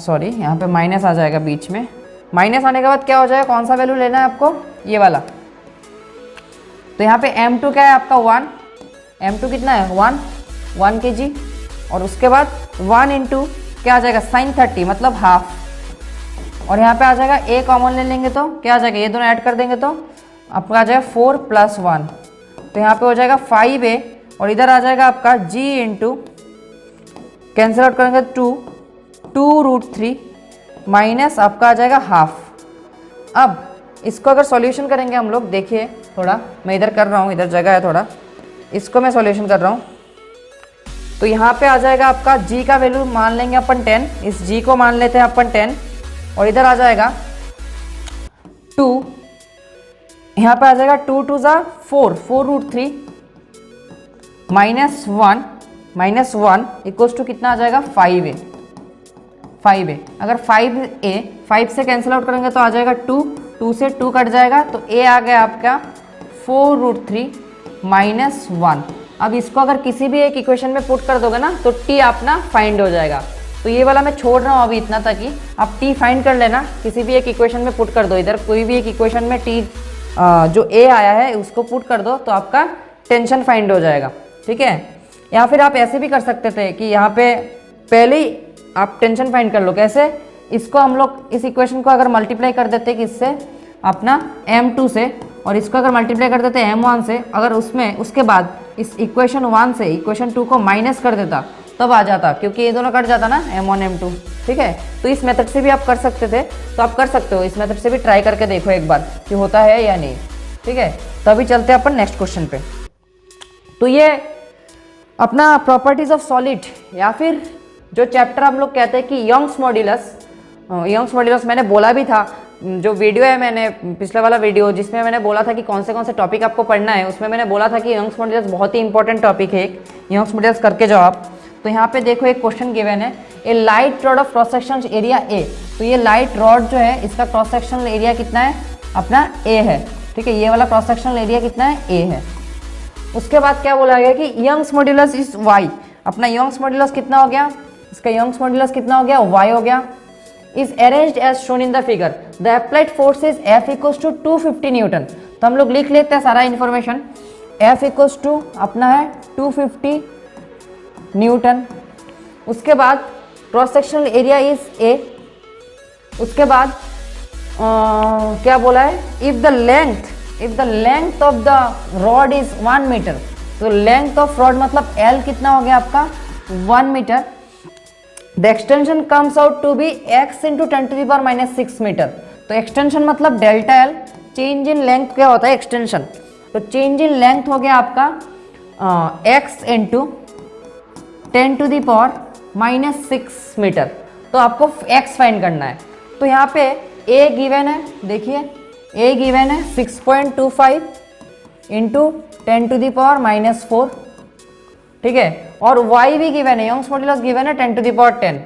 सॉरी यहाँ पे माइनस आ जाएगा बीच में, माइनस आने के बाद क्या हो जाएगा, कौन सा वैल्यू लेना है आपको, ये वाला। तो यहाँ पे m2 क्या है आपका 1, m2 कितना है 1 kg, और उसके बाद 1 इंटू क्या आ जाएगा साइन 30 मतलब हाफ, और यहाँ पे आ जाएगा a कॉमन ले लेंगे तो क्या आ जाएगा, ये दोनों ऐड कर देंगे तो आपका आ जाएगा 4 + 1, तो यहाँ पे हो जाएगा 5a, और इधर आ जाएगा आपका g इंटू कैंसिल आउट करेंगे 2√3 माइनस आपका आ जाएगा हाफ। अब इसको अगर सॉल्यूशन करेंगे हम लोग, देखिए थोड़ा मैं इधर कर रहा हूँ, इधर जगह है थोड़ा, इसको मैं सॉल्यूशन कर रहा हूँ। तो यहाँ पे आ जाएगा आपका g का वैल्यू मान लेंगे अपन 10, इस g को मान लेते हैं अपन 10, और इधर आ जाएगा 2, यहाँ पे आ जाएगा 2 × 2 = 4 माइनस 1 इक्वल्स टू कितना आ जाएगा 5a। अगर 5 से कैंसिल आउट करेंगे तो आ जाएगा 2 से 2 कट जाएगा, तो a आ गया आपका 4√3 माइनस 1। अब इसको अगर किसी भी एक इक्वेशन में पुट कर दोगे ना तो t अपना फाइंड हो जाएगा। तो ये वाला मैं छोड़ रहा हूँ अभी इतना तक ही, आप t फाइंड कर लेना, किसी भी एक इक्वेशन में पुट कर दो, इधर कोई भी एक इक्वेशन में t जो a आया है उसको पुट कर दो तो आपका टेंशन फाइंड हो जाएगा, ठीक है। या फिर आप ऐसे भी कर सकते थे कि यहाँ पे पहले ही आप टेंशन फाइंड कर लो, कैसे, इसको हम लोग इस इक्वेशन को अगर मल्टीप्लाई कर देते किससे, अपना m2 से, और इसको अगर मल्टीप्लाई कर देते m1 से, अगर उसमें उसके बाद इस इक्वेशन 1 से इक्वेशन 2 को माइनस कर देता तब आ जाता, क्योंकि ये दोनों कट जाता ना m1 m2, ठीक है। तो इस मेथड से भी आप कर सकते थे, तो आप कर सकते हो, इस मेथड से भी ट्राई करके देखो एक बार कि होता है या नहीं, ठीक है। तो अभी चलते हैं अपन नेक्स्ट क्वेश्चन पे। तो ये अपना प्रॉपर्टीज ऑफ सॉलिड, या फिर जो चैप्टर हम लोग कहते हैं कि यंग्स मॉड्यूलस मैंने बोला भी था, जो वीडियो है मैंने पिछले वाला वीडियो जिसमें मैंने बोला था कि कौन से टॉपिक आपको पढ़ना है, उसमें मैंने बोला था कि यंग्स मॉड्यूलस बहुत ही इंपॉर्टेंट टॉपिक है, एक यंग्स मॉड्यूलस करके जाओ आप। तो यहाँ पे देखो एक क्वेश्चन गिवन है, a light rod of cross section area a. तो ये लाइट रॉड जो है इसका क्रॉस सेक्शनल एरिया कितना है, अपना ए है, ठीक है। ये वाला क्रॉस सेक्शनल एरिया कितना है, ए है। उसके बाद क्या बोला गया कि यंग्स मॉड्यूलस इज वाई, अपना यंग्स मॉड्यूलस कितना हो गया, इसका यंग्स मॉड्यूलस कितना हो गया, वाई हो गया। Is arranged as shown in the figure, the applied force is F equals to 250 newton. तो हम लोग लिख लेते हैं सारा इन्फॉर्मेशन, F इक्वल्स टू अपना है 250 न्यूटन। उसके बाद cross sectional area is A। उसके बाद क्या बोला है, if the length of the rod is 1 metre, तो लेंथ ऑफ रॉड मतलब L कितना हो गया आपका 1 metre. The extension comes out to be x into 10⁻⁻6 metre. तो एक्सटेंशन मतलब delta L, change in length क्या होता है एक्सटेंशन, तो चेंज इन लेंथ हो गया आपका x इंटू 10⁻⁻6 मीटर। तो आपको x फाइंड करना है। तो यहाँ पे a गिवन है, देखिए a गिवन है 6.25 इंटू 10⁻⁻4, ठीक है। और y भी गिवन है, यंग्स मॉड्यूलस गिवन है 10⁻10,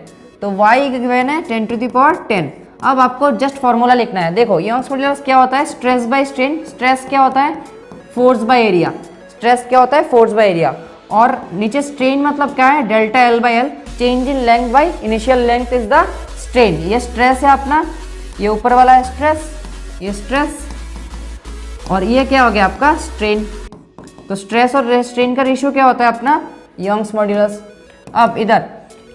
तो y गिवन है 10⁻10। अब आपको जस्ट फॉर्मूला लिखना है। देखो यंग्स मॉड्यूलस क्या होता है, स्ट्रेस बाय स्ट्रेन, स्ट्रेस क्या होता है फोर्स बाय एरिया, स्ट्रेस क्या होता है फोर्स बाय एरिया, और नीचे स्ट्रेन मतलब क्या है, delta L by L, change in length by initial length is the strain. ये स्ट्रेस है अपना, ये ऊपर वाला है स्ट्रेस, ये स्ट्रेस, और ये क्या हो गया आपका स्ट्रेन। तो स्ट्रेस और स्ट्रेन का रेशियो क्या होता है अपना, यंग्स मॉड्यूलस। अब इधर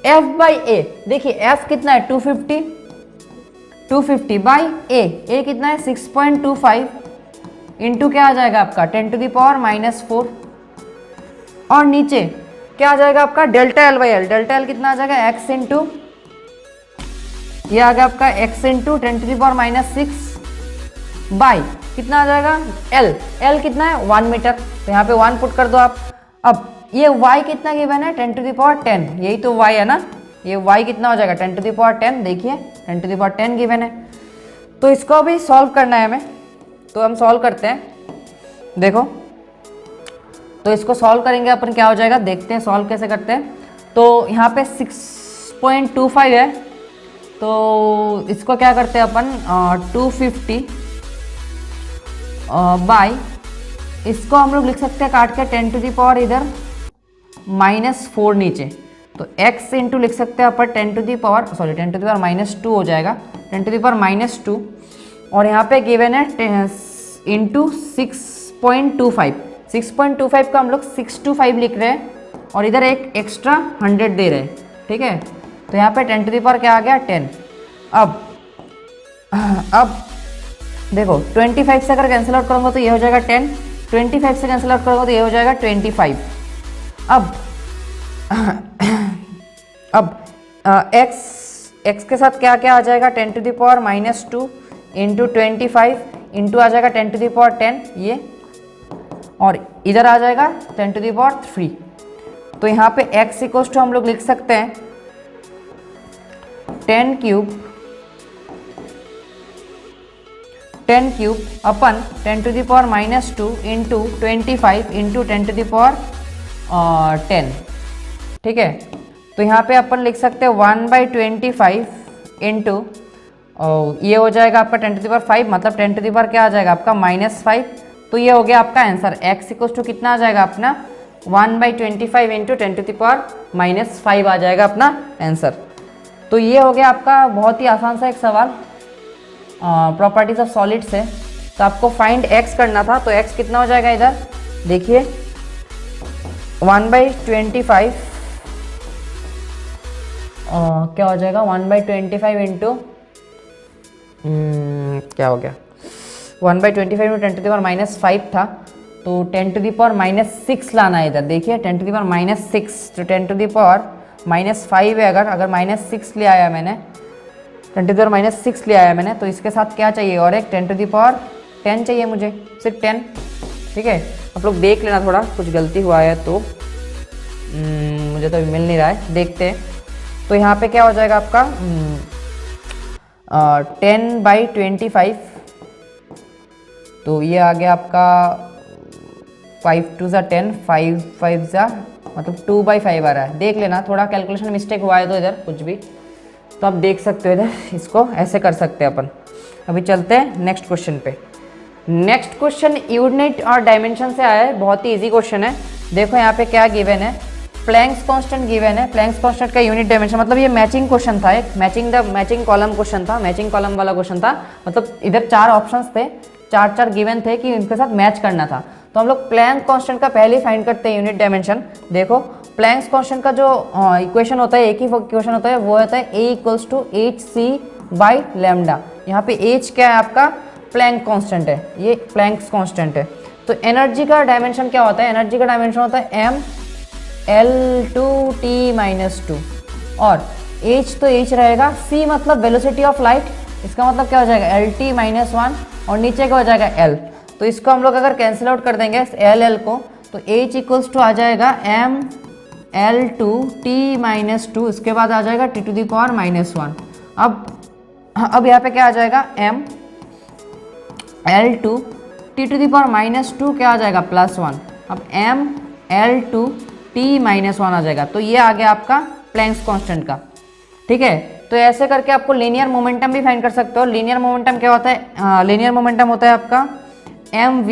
F बाई ए, देखिए F कितना है 250 बाई ए कितना है 6.25 इंटू क्या आ जाएगा आपका 10⁻⁻⁴, और नीचे क्या आ जाएगा आपका delta L by L, delta L कितना आ जाएगा x इंटू, ये आ गया आपका x इंटू 10⁻⁻⁶ बाई कितना आ जाएगा L कितना है 1 मीटर, तो यहाँ पे 1 पुट कर दो आप। अब ये y कितना गिवन है 10⁻⁻10, यही तो y है ना, ये y कितना हो जाएगा 10⁻⁻10, देखिए 10⁻⁻10 गिवन है। तो इसको अभी सॉल्व करना है हमें, तो हम सॉल्व करते हैं, देखो तो इसको सॉल्व करेंगे अपन, क्या हो जाएगा देखते हैं सॉल्व कैसे करते हैं। तो यहाँ पे 6.25 है, तो इसको क्या करते हैं अपन 250 बाई, इसको हम लोग लिख सकते हैं काट के 10⁻⁻ इधर -4 नीचे, तो x इंटू लिख सकते हैं अपन 10⁻⁻2 हो जाएगा 10⁻⁻2, और यहाँ पे गिवन है इंटू 6.25 का हम लोग 625 लिख रहे हैं, और इधर एक एक्स्ट्रा 100 दे रहे हैं, ठीक है। तो यहाँ पे 10 क्या आ गया 10। अब देखो 25 से अगर कैंसिल आउट करूँगा तो ये हो जाएगा 10, 25 से कैंसिल आउट करूँगा तो ये हो जाएगा 25। अब x के साथ क्या क्या आ जाएगा 10⁻⁻2 इंटू 25 इंटू आ जाएगा 10⁻10 ये, और इधर आ जाएगा 10⁻3। तो यहाँ पे x इक्वल्स टू हम लोग लिख सकते हैं 10 क्यूब अपन 10⁻⁻2 इंटू 25 इंटू 10⁻10, ठीक है। तो यहाँ पे अपन लिख सकते हैं 1/25 इंटू, ये हो जाएगा आपका 10⁵, मतलब 10 क्या आ जाएगा आपका -5। तो ये हो गया आपका आंसर, x इक्वल्स टू कितना आ जाएगा अपना 1/25 इंटू 10⁻⁻5 आ जाएगा अपना आंसर। तो ये हो गया आपका बहुत ही आसान सा एक सवाल प्रॉपर्टीज ऑफ सॉलिड से। तो आपको फाइंड x करना था, तो x कितना हो जाएगा इधर देखिए 1/25 क्या हो जाएगा 1/25 इंटू क्या हो गया 1/25 इंटू 10⁻⁻5 था, तो 10⁻�6 लाना है इधर, देखिए 10⁻�6, तो 10⁻5 है, अगर -6 ले आया मैंने 10⁻6 ले आया मैंने, तो इसके साथ क्या चाहिए और एक 10⁻10 चाहिए मुझे, सिर्फ 10, ठीक है। आप लोग देख लेना, थोड़ा कुछ गलती हुआ है तो मुझे तो मिल नहीं रहा है, देखते हैं। तो यहाँ पे क्या हो जाएगा आपका 10/25, तो ये आ गया आपका 5 2 ज़ा 10, 5 5 ज़ा मतलब 2/5 आ रहा है, देख लेना, थोड़ा कैलकुलेशन मिस्टेक हुआ है तो इधर कुछ भी, तो आप देख सकते हो इधर, इसको ऐसे कर सकते हैं अपन। अभी चलते हैं नेक्स्ट क्वेश्चन पे। नेक्स्ट क्वेश्चन यूनिट और डायमेंशन से आया है, बहुत ही इजी क्वेश्चन है। देखो यहाँ पे क्या गिवन है, प्लैंक्स कांस्टेंट गिवन है, प्लैंक्स कांस्टेंट का यूनिट डायमेंशन, मतलब ये मैचिंग क्वेश्चन था, एक मैचिंग कॉलम क्वेश्चन था, मैचिंग कॉलम वाला क्वेश्चन था, मतलब इधर 4 ऑप्शंस थे, 4 गिवन थे कि इनके साथ मैच करना था। तो हम लोग प्लैंक कांस्टेंट का पहले ही फाइंड करते हैं यूनिट डायमेंशन। देखो प्लैंक्स कांस्टेंट का जो इक्वेशन होता है, एक ही इक्वेशन होता है, वो होता है a = hc/λ। यहाँ पे h क्या है आपका प्लैंक कांस्टेंट है, ये प्लैंक्स कांस्टेंट है। तो एनर्जी का डायमेंशन क्या होता है, एनर्जी का डायमेंशन होता है mL2T-2, और h तो h रहेगा, c मतलब वेलोसिटी ऑफ लाइट, इसका मतलब क्या हो जाएगा LT-1, और नीचे क्या हो जाएगा L। तो इसको हम लोग अगर कैंसिल आउट कर देंगे L को, तो h = आ जाएगा mL2T-2, इसके बाद आ जाएगा T⁻⁻1। अब यहाँ पे क्या आ जाएगा mL2T⁻⁻2 क्या आ जाएगा +1, अब mL2T-1 आ जाएगा। तो ये आ गया आपका प्लैंक्स कांस्टेंट का, ठीक है। तो ऐसे करके आपको लीनियर मोमेंटम भी फाइंड कर सकते हो। लीनियर मोमेंटम क्या होता है, लीनियर मोमेंटम होता है आपका mv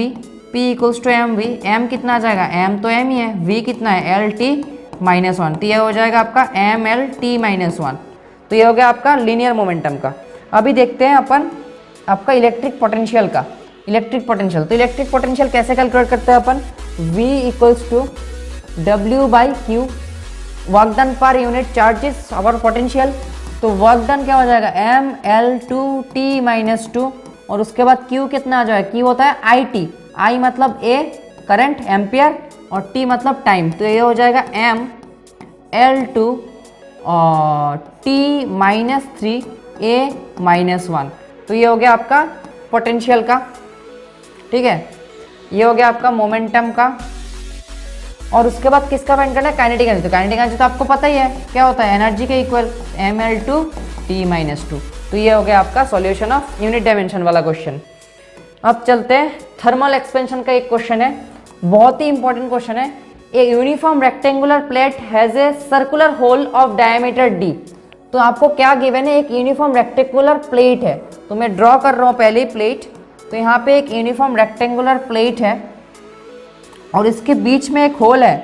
P equals to M V, M कितना आ जाएगा, एम तो एम ही है, वी कितना है एल टी माइनस वन, तो ये हो जाएगा आपका M L T minus one. तो ये हो गया आपका लीनियर मोमेंटम का। अभी देखते हैं अपन आपका इलेक्ट्रिक पोटेंशियल का। इलेक्ट्रिक पोटेंशियल, तो इलेक्ट्रिक पोटेंशियल कैसे कैलकुलेट करते हैं अपन, V equals to W by Q, work done per unit charges our potential. तो वर्क डन क्या हो जाएगा, M L two T minus two, और उसके बाद Q कितना आ जाएगा, Q होता है आई टी, आई मतलब A करंट एम्पियर और T मतलब टाइम, तो ये हो जाएगा M L two T minus three A minus one. तो ये हो गया आपका पोटेंशियल का, ठीक है, ये हो गया आपका मोमेंटम का। और उसके बाद किसका फाइंड करना है, काइनेटिक एनर्जी। तो काइनेटिक एनर्जी तो आपको पता ही है क्या होता है, एनर्जी के equal M L two T minus two. तो ये हो गया आपका सॉल्यूशन ऑफ यूनिट डायमेंशन वाला क्वेश्चन। अब चलते हैं थर्मल एक्सपेंशन का एक क्वेश्चन है, बहुत ही इंपॉर्टेंट क्वेश्चन है। A uniform rectangular plate has a circular hole of diameter D. तो आपको क्या गिवन है, एक यूनिफॉर्म रेक्टेंगुलर प्लेट है, तो मैं ड्रॉ कर रहा हूँ पहले ही प्लेट। तो यहाँ पे एक यूनिफॉर्म रेक्टेंगुलर प्लेट है और इसके बीच में एक होल है,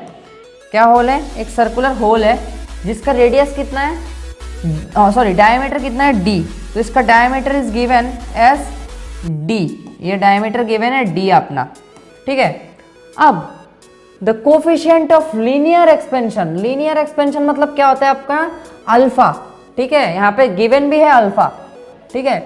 क्या होल है, एक सर्कुलर होल है जिसका रेडियस कितना है, सॉरी डायमीटर कितना है d। तो इसका diameter is given as d, ये डायमीटर गिवन है d अपना, ठीक है। अब the coefficient of linear expansion, linear expansion मतलब क्या होता है आपका अल्फा, ठीक है, यहाँ पे गिवन भी है अल्फा, ठीक है।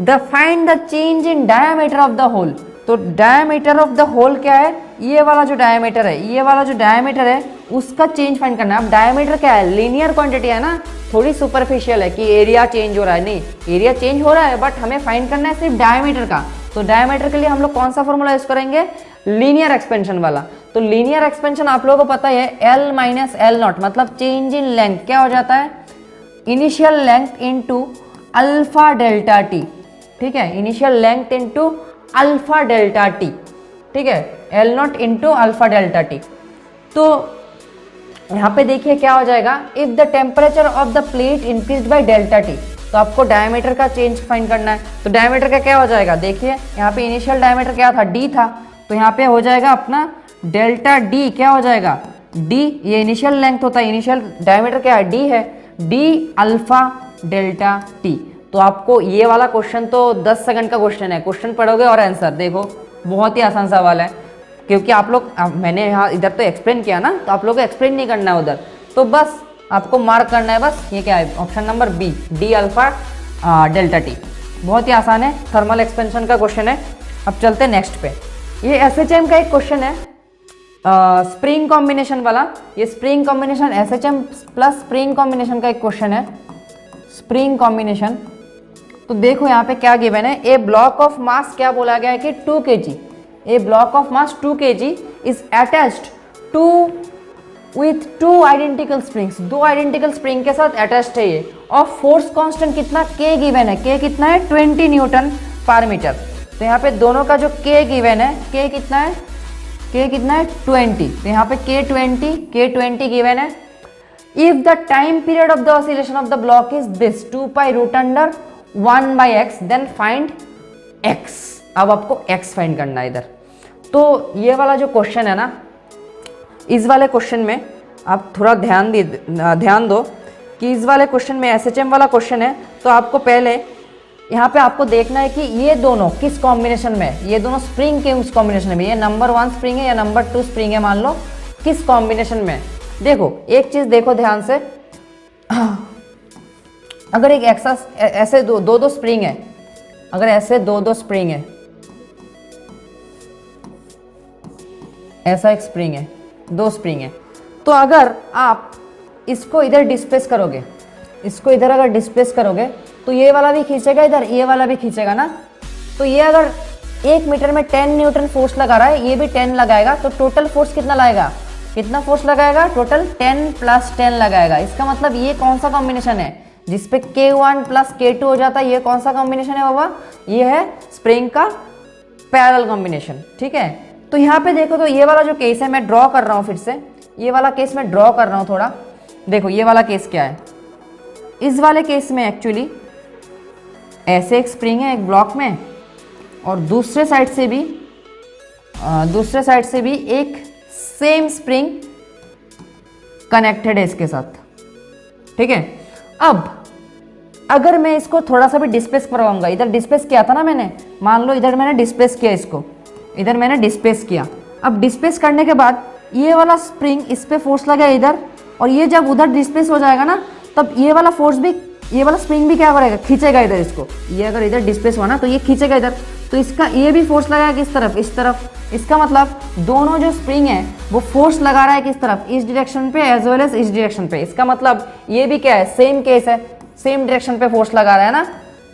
The find the change in diameter of the hole. तो डायमीटर ऑफ द होल क्या है, ये वाला जो डायमीटर है, ये वाला जो डायमीटर है उसका चेंज फाइंड करना है। अब डायमीटर क्या है, लीनियर क्वांटिटी है ना, थोड़ी सुपरफिशियल है कि एरिया चेंज हो रहा है, नहीं एरिया चेंज हो रहा है बट हमें फाइंड करना है सिर्फ डायमीटर का। तो डायमीटर के लिए हम लोग कौन सा फॉर्मूला यूज करेंगे, लीनियर एक्सपेंशन वाला। तो लीनियर एक्सपेंशन आप लोगों को पता है एल माइनस एल नॉट, मतलब चेंज इन लेंथ क्या हो जाता है, initial length into alpha delta T, ठीक है, initial length into alpha delta T, ठीक है, L not into alpha delta T. तो यहाँ पे देखिए क्या हो जाएगा, if the temperature of the plate increase by delta T. तो आपको डायमीटर का चेंज फाइंड करना है। तो डायमीटर का क्या हो जाएगा, देखिए यहाँ पे इनिशियल डायमीटर क्या था, डी था, तो यहाँ पे हो जाएगा अपना डेल्टा डी, क्या हो जाएगा डी, ये इनिशियल लेंथ होता है, इनिशियल डायमीटर क्या है डी है, डी अल्फा डेल्टा टी। तो आपको ये वाला क्वेश्चन तो 10 सेकंड का क्वेश्चन है, क्वेश्चन पढ़ोगे और आंसर देखो, बहुत ही आसान सवाल है। क्योंकि आप लोग, मैंने यहाँ इधर तो एक्सप्लेन किया ना, तो आप लोगों को एक्सप्लेन नहीं करना है उधर, तो बस आपको मार्क करना है, बस ये क्या है, option number B, D alpha delta T. बहुत ही आसान है, थर्मल एक्सपेंशन का क्वेश्चन है। अब चलते हैं नेक्स्ट पे, ये एसएचएम का एक क्वेश्चन है, स्प्रिंग कॉम्बिनेशन वाला। ये spring combination SHM plus spring combination का एक क्वेश्चन है, स्प्रिंग कॉम्बिनेशन। तो देखो यहाँ पे क्या गिवन है, ए ब्लॉक ऑफ मास क्या बोला गया है कि 2 kg, a block of mass 2 kg is attached to with 2 identical springs, 2 identical spring के साथ अटैच्ड है ये, और फोर्स कांस्टेंट कितना k गिवन है, k कितना है 20 न्यूटन पर मीटर। तो यहाँ पे दोनों का जो k गिवन है, k कितना है, k कितना है 20, तो यहाँ पे k 20 गिवन है। If the time period of the oscillation of the block is this 2 pi root under 1/x, then find x। अब आपको x फाइंड करना है इधर। तो ये वाला जो क्वेश्चन है ना, इस वाले क्वेश्चन में आप थोड़ा ध्यान दो कि इस वाले क्वेश्चन में एसएचएम वाला क्वेश्चन है, तो आपको पहले यहाँ पे आपको देखना है कि ये दोनों किस कॉम्बिनेशन में है, ये दोनों स्प्रिंग के उस कॉम्बिनेशन में, ये नंबर 1 स्प्रिंग है या नंबर 2 स्प्रिंग है, मान लो किस कॉम्बिनेशन में। देखो एक चीज देखो ध्यान से, अगर एक ऐसे दो स्प्रिंग है, अगर ऐसे दो स्प्रिंग है, ऐसा एक स्प्रिंग है, 2 स्प्रिंग है, तो अगर आप इसको इधर डिस्प्लेस करोगे, इसको इधर अगर डिस्प्लेस करोगे तो ये वाला भी खींचेगा इधर, ये वाला भी खींचेगा ना। तो ये अगर 1 मीटर में 10 न्यूटन फोर्स लगा रहा है, ये भी 10 लगाएगा, तो टोटल फोर्स कितना लगाएगा, कितना फोर्स लगाएगा, टोटल 10 + 10 लगाएगा। इसका मतलब ये कौन सा कॉम्बिनेशन है जिसपे K1 + K2 हो जाता है, ये कौन सा कॉम्बिनेशन है बाबा, ये है स्प्रिंग का पैरेलल कॉम्बिनेशन, ठीक है। तो यहाँ पे देखो, तो ये वाला जो केस है मैं ड्रॉ कर रहा हूँ, फिर से ये वाला केस मैं ड्रॉ कर रहा हूँ थोड़ा। देखो ये वाला केस क्या है, इस वाले केस में एक्चुअली ऐसे एक स्प्रिंग है एक ब्लॉक में, और दूसरे साइड से भी दूसरे साइड से भी एक सेम स्प्रिंग कनेक्टेड है इसके साथ, ठीक है। अब अगर मैं इसको थोड़ा सा भी डिस्प्लेस करवाऊंगा, इधर डिस्प्लेस किया था ना मैंने, मान लो इधर मैंने डिस्प्लेस किया इसको, इधर मैंने डिस्प्लेस किया। अब डिस्प्लेस करने के बाद ये वाला स्प्रिंग इस पे फोर्स लगा इधर, और ये जब उधर डिस्प्लेस हो जाएगा ना, तब ये वाला फोर्स भी, ये वाला स्प्रिंग भी क्या करेगा, खींचेगा इधर इसको। ये अगर इधर डिस्प्लेस हुआ ना तो ये खींचेगा इधर, तो इसका ये भी फोर्स लगाएगा किस तरफ, इस तरफ। इसका मतलब दोनों जो स्प्रिंग है वो फोर्स लगा रहा है किस तरफ, इस डायरेक्शन पे एज वेल एज इस डायरेक्शन पे। इसका मतलब ये भी क्या है, सेम केस है, सेम डायरेक्शन पे फोर्स लगा रहा है ना।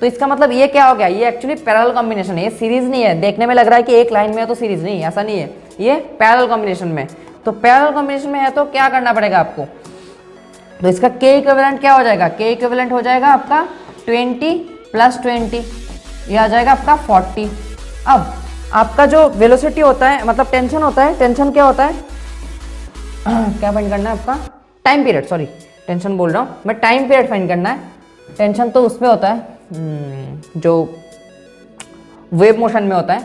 तो इसका मतलब ये क्या हो गया, ये एक्चुअली पैरेलल कॉम्बिनेशन है, ये सीरीज नहीं है। देखने में लग रहा है कि एक लाइन में है तो सीरीज नहीं, ऐसा नहीं है, ये पैरेलल कॉम्बिनेशन में। तो पैरेलल कॉम्बिनेशन में है तो क्या करना पड़ेगा आपको, तो इसका K इक्विवेलेंट क्या हो जाएगा, K इक्विवेलेंट हो जाएगा आपका 20 + 20, ये आ जाएगा आपका 40। अब आपका जो वेलोसिटी होता है, मतलब टेंशन होता है, टेंशन क्या होता है क्या फाइंड करना है आपका, टाइम पीरियड, सॉरी टेंशन बोल रहा हूँ मैं, टाइम पीरियड फाइंड करना है। टेंशन तो उसमें होता है जो वेव मोशन में होता है।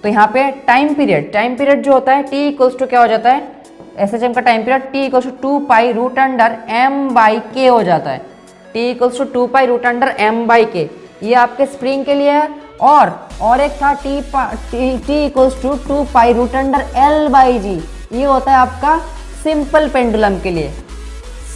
तो यहाँ पे टाइम पीरियड जो होता है t इक्वल्स टू क्या हो जाता है, SHM का time period t equals to 2π√m/k हो जाता है। t इक्वल्स टू 2π√m/k, ये आपके स्प्रिंग के लिए है। और एक था t इक्वल्स टू 2π√L/g, ये होता है आपका सिंपल पेंडुलम के लिए,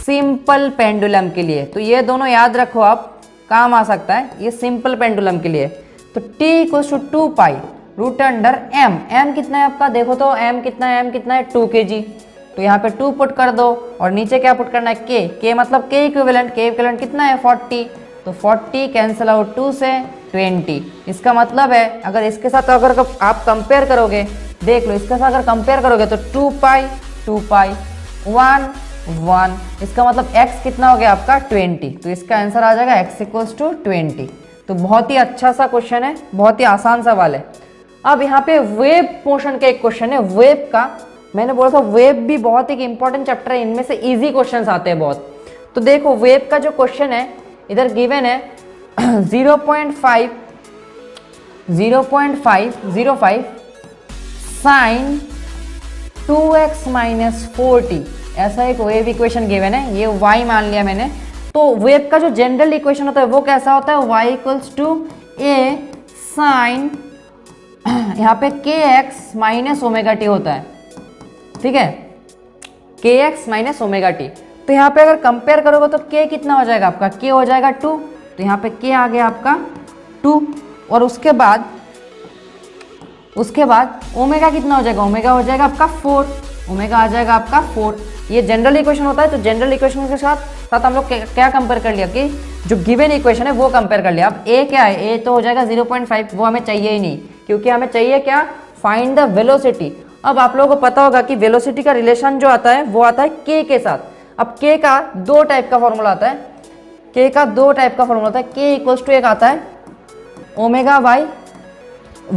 सिंपल पेंडुलम के लिए। तो ये दोनों याद रखो आप, काम आ सकता है, ये सिंपल पेंडुलम के लिए। तो t equals to 2π√m, m कितना है आपका, देखो तो m कितना है, m 2 kg। तो यहाँ पे 2 पुट कर दो और नीचे क्या पुट करना है, k मतलब k इक्विवेलेंट कितना है 40। तो 40 कैंसिल आउट 2 से 20। इसका मतलब है अगर इसके साथ अगर आप कंपेयर करोगे, देख लो इसके साथ अगर कंपेयर करोगे तो 2π 1 1, इसका मतलब x कितना हो गया आपका 20। तो इसका आंसर आ जाएगा x इक्वल्स टू 20। तो बहुत ही अच्छा सा क्वेश्चन है, बहुत ही आसान सवाल है। अब यहाँ पे वेव मोशन का एक क्वेश्चन है, वेव का मैंने बोला था वेव भी बहुत एक इंपॉर्टेंट चैप्टर है, इनमें से इजी क्वेश्चंस आते हैं बहुत। तो देखो वेव का जो क्वेश्चन है इधर गिवन है 0.505 sin 2x - 4t, ऐसा एक वेव इक्वेशन गिवन है, ये y मान लिया मैंने। तो वेव का जो जनरल इक्वेशन होता है वो कैसा होता है, y equals to a sin यहाँ पे kx - ओमेगा t होता है, ठीक है, kx - ओमेगा t। तो यहाँ पे अगर कंपेयर करोगे तो k कितना हो जाएगा आपका, k हो जाएगा 2। तो यहाँ पे k आ गया आपका 2, और उसके बाद ओमेगा कितना हो जाएगा, ओमेगा हो जाएगा आपका 4, ओमेगा आ जाएगा आपका 4। ये जनरल इक्वेशन होता है। तो जनरल इक्वेशन के साथ हम लोग क्या कंपेयर कर लिया कि जो गिवन इक्वेशन है वो कंपेयर कर लिया। अब a क्या है, a तो हो जाएगा 0.5, वो हमें चाहिए ही नहीं, क्योंकि हमें चाहिए क्या, फाइंड द वेलोसिटी। अब आप लोगों को पता होगा कि वेलोसिटी का रिलेशन जो आता है वो आता है k के साथ। अब k का दो टाइप का फॉर्मूला आता है, k का दो टाइप का फॉर्मूला आता है। k इक्वल्स टू एक आता है ओमेगा बाई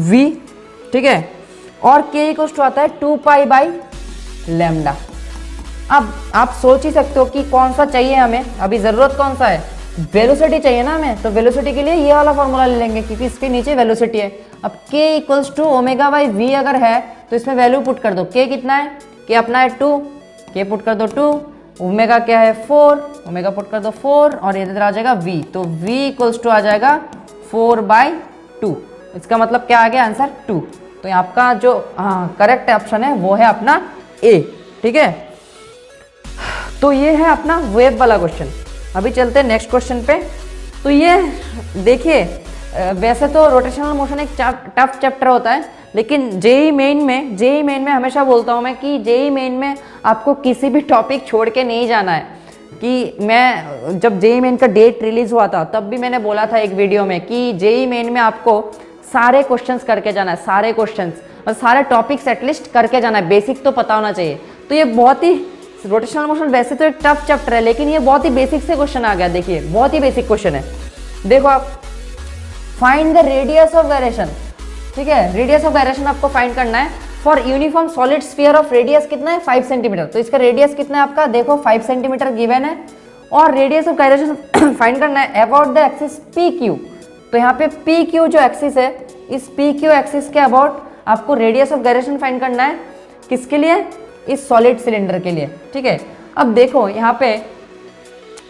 v, ठीक है, और k इक्वल्स टू आता है 2π/λ। अब आप सोच ही सकते हो कि कौन सा चाहिए हमें, अभी ज़रूरत कौन सा है, वेलोसिटी चाहिए ना हमें। तो वेलोसिटी के लिए ये वाला फॉर्मूला ले लेंगे क्योंकि इसके नीचे वेलोसिटी है। अब k equals to omega by v अगर है तो इसमें वैल्यू पुट कर दो। k कितना है, k अपना है 2, k पुट कर दो 2, ओमेगा क्या है 4, ओमेगा पुट कर दो 4, और इधर आ जाएगा v। तो v इक्वल्स टू आ जाएगा 4/2। इसका मतलब क्या आ गया आंसर 2। तो आपका जो करेक्ट ऑप्शन है वो है अपना a, ठीक है। तो ये है अपना वेव वाला क्वेश्चन। अभी चलते हैं नेक्स्ट क्वेश्चन पे। तो ये देखिए वैसे तो रोटेशनल मोशन एक टफ चैप्टर होता है, लेकिन जेईई मेन में हमेशा बोलता हूँ मैं कि जेईई मेन में आपको किसी भी टॉपिक छोड़ के नहीं जाना है। कि मैं जब जेईई मेन का डेट रिलीज हुआ था तब भी मैंने बोला था एक वीडियो में कि जेईई मेन में आपको सारे क्वेश्चंस करके जाना है, सारे क्वेश्चंस और सारे टॉपिक्स एटलीस्ट करके जाना है, बेसिक तो पता होना चाहिए। तो ये बहुत ही रोटेशनल मोशन वैसे तो एक टफ चैप्टर है, लेकिन ये बहुत ही बेसिक से क्वेश्चन आ गया। देखिए बहुत ही बेसिक क्वेश्चन है। देखो आप find the radius of gyration, ठीक है, रेडियस ऑफ गायरेशन आपको फाइंड करना है for uniform solid sphere of radius कितना है 5 सेंटीमीटर। तो इसका रेडियस कितना है आपका, देखो 5 सेंटीमीटर गिवन है, और रेडियस ऑफ गायरेशन फाइंड करना है about the axis P Q. तो यहाँ पे पी क्यू जो एक्सिस है, इस पी क्यू एक्सिस के अबाउट आपको रेडियस ऑफ गायरेशन फाइंड करना है, किसके लिए, इस सॉलिड सिलेंडर के लिए, ठीक है। अब देखो यहाँ पे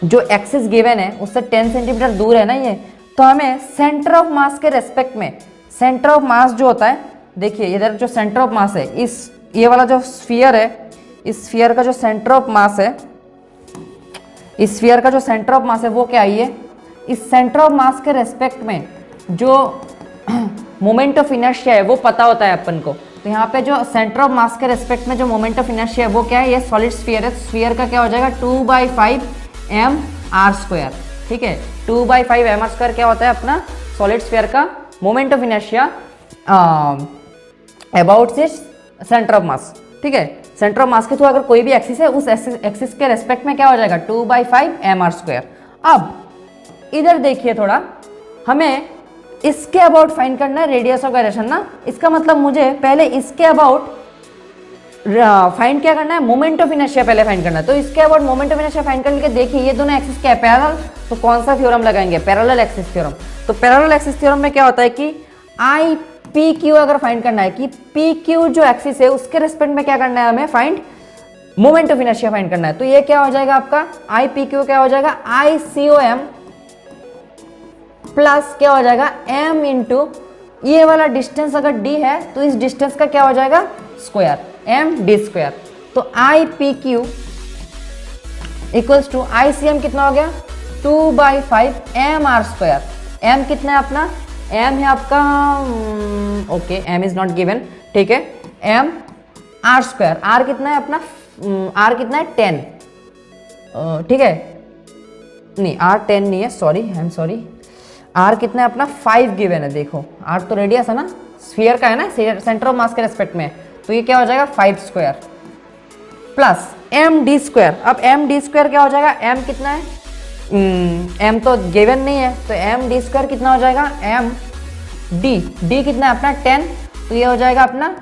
जो एक्सिस गिवन है उससे 10 सेंटीमीटर दूर है ना ये, तो हमें सेंटर ऑफ मास के रेस्पेक्ट में, सेंटर ऑफ मास जो होता है, देखिए इधर जो सेंटर ऑफ मास है, इस ये वाला जो स्फीयर है, इस स्फीयर का जो सेंटर ऑफ मास है, इस स्फीयर का जो सेंटर ऑफ मास है वो क्या है, ये इस सेंटर ऑफ मास के रेस्पेक्ट में जो मोमेंट ऑफ इनर्शिया है वो पता होता है अपन को। तो यहाँ पे जो सेंटर ऑफ मास के रेस्पेक्ट में जो मोमेंट ऑफ इनर्शिया है वो क्या है, ये सॉलिड स्फीयर है, स्फीयर का क्या हो जाएगा 2/5 mr², ठीक है। 2/5 mr² क्या होता है अपना सॉलिड स्फीयर का moment of inertia about this centre of mass, ठीक है। सेंटर ऑफ मास के थ्रू अगर कोई भी एक्सिस है, उस एक्सिस के रेस्पेक्ट में क्या हो जाएगा 2/5 mr²। अब इधर देखिए थोड़ा, हमें इसके अबाउट फाइंड करना है रेडियस ऑफ गायरेशन ना, इसका मतलब मुझे पहले इसके अबाउट फाइंड क्या करना है, मोमेंट ऑफ इनर्शिया पहले फाइंड करना है। तो इसके about moment of inertia find करने के देखिए ये दोनों एक्सिस क्या है, पैरेलल, तो कौन सा थ्योरम लगाएंगे, पैरेलल एक्सिस थ्योरम। तो पैरेलल एक्सिस थ्योरम में क्या होता है कि आई पी क्यू अगर फाइंड करना है कि पी क्यू जो एक्सिस है उसके रेस्पेक्ट में क्या करना है, हमें find moment of inertia find करना है। तो ये क्या हो जाएगा आपका आई पी क्यू क्या हो जाएगा, आई सी ओ एम प्लस क्या हो जाएगा m इंटू ये वाला डिस्टेंस अगर d है तो इस डिस्टेंस का क्या हो जाएगा स्क्वायर, md²। तो I P Q equals to I C M कितना हो गया 2/5 mr²। m कितना है अपना, m है आपका okay m is not given, ठीक है, m r², r कितना है अपना, r कितना है 10, ठीक है, नहीं r 10 नहीं है, sorry I am sorry, R कितना है अपना 5 गिवन है, देखो आर तो रेडियस है ना, स्फीयर का है ना, सेंटर ऑफ मास के रेस्पेक्ट में, तो ये क्या हो जाएगा 5² प्लस md²। अब md² क्या हो जाएगा, m कितना है, m तो गिवन नहीं है, तो md² कितना हो जाएगा d कितना है अपना 10, तो ये हो जाएगा अपना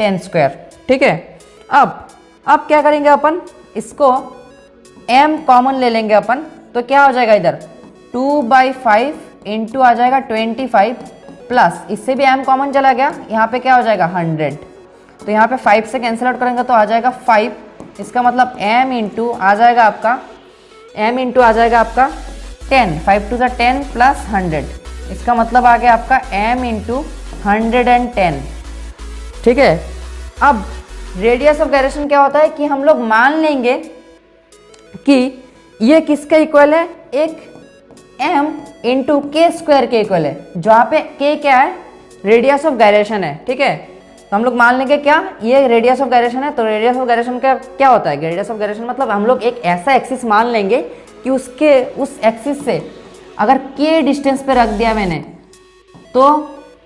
10², ठीक है। अब क्या करेंगे अपन, इसको m कॉमन ले लेंगे अपन, तो क्या हो जाएगा इधर 2/5 इंटू आ जाएगा 25 प्लस इससे भी m कॉमन चला गया, यहाँ पे क्या हो जाएगा 100, तो यहाँ पे 5 से कैंसिल आउट करेंगे तो आ जाएगा 5, इसका मतलब m इंटू आ जाएगा आपका 10, 5 to 10 प्लस 100, इसका मतलब आ गया आपका m इंटू 110, ठीक है। अब रेडियस ऑफ गायरेशन क्या होता है कि हम लोग मान लेंगे कि ये किसका इक्वल है, एक m इंटू k² के इक्वल है, जहाँ पे k क्या है, रेडियस ऑफ गायरेशन है, ठीक है। तो हम लोग मान लेंगे क्या, ये रेडियस ऑफ गायरेशन है, तो रेडियस ऑफ गायरेशन का क्या होता है, रेडियस ऑफ गायरेशन मतलब हम लोग एक ऐसा एक्सिस मान लेंगे कि उसके उस एक्सिस से अगर k डिस्टेंस पे रख दिया मैंने, तो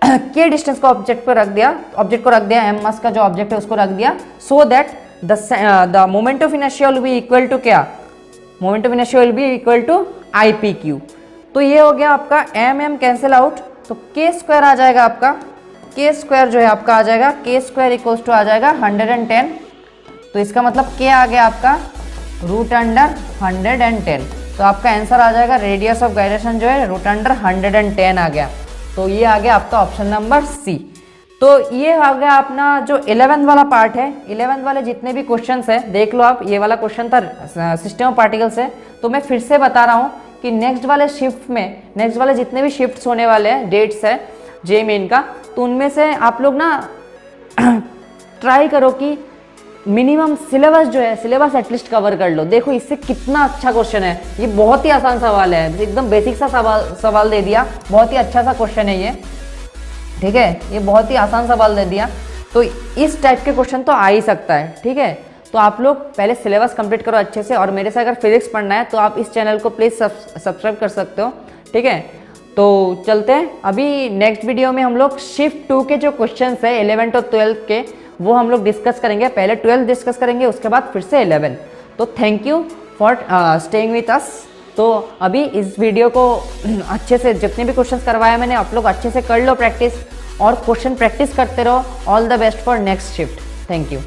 k डिस्टेंस को ऑब्जेक्ट पे रख दिया, ऑब्जेक्ट को रख दिया, m मास का जो ऑब्जेक्ट है उसको रख दिया, so that the moment of inertia will be equal to क्या, moment of inertia will be equal to I P Q. तो ये हो गया आपका m कैंसिल आउट, तो k² आ जाएगा आपका, k² जो है आपका आ जाएगा k² इक्वल्स टू आ जाएगा 110, तो इसका मतलब k आ गया आपका √110, तो आपका आंसर आ जाएगा रेडियस ऑफ गायरेशन जो है √110 आ गया। तो ये आ गया आपका ऑप्शन नंबर सी। तो ये आ गया अपना जो 11th वाला पार्ट है, 11th वाले जितने भी क्वेश्चंस है देख लो आप, ये वाला क्वेश्चन था सिस्टम ऑफ पार्टिकल्स है। तो मैं फिर से बता रहा हूँ कि नेक्स्ट वाले शिफ्ट में, नेक्स्ट वाले जितने भी शिफ्ट्स होने वाले हैं, डेट्स है जे मेन का, तो उनमें से आप लोग ना ट्राई करो कि मिनिमम सिलेबस जो है, सिलेबस एटलीस्ट कवर कर लो। देखो इससे कितना अच्छा क्वेश्चन है, ये बहुत ही आसान सवाल है, एकदम बेसिक सा सवाल दे दिया, बहुत ही अच्छा सा क्वेश्चन है ये, ठीक है, ये बहुत ही आसान सवाल दे दिया। तो इस टाइप के क्वेश्चन तो आ ही सकता है, ठीक है। तो आप लोग पहले सिलेबस कंप्लीट करो अच्छे से, और मेरे से अगर फिजिक्स पढ़ना है तो आप इस चैनल को प्लीज़ सब्सक्राइब कर सकते हो, ठीक है। तो चलते हैं, अभी नेक्स्ट वीडियो में हम लोग शिफ्ट 2 के जो क्वेश्चंस है 11th और 12th के, वो हम लोग डिस्कस करेंगे। पहले 12th डिस्कस करेंगे, उसके बाद फिर से 11। तो thank you for staying with us. तो अभी इस वीडियो को अच्छे से, जितने भी क्वेश्चंस करवाया मैंने, आप लोग अच्छे से कर लो प्रैक्टिस, और क्वेश्चन प्रैक्टिस करते रहो। All the best for next shift. Thank you.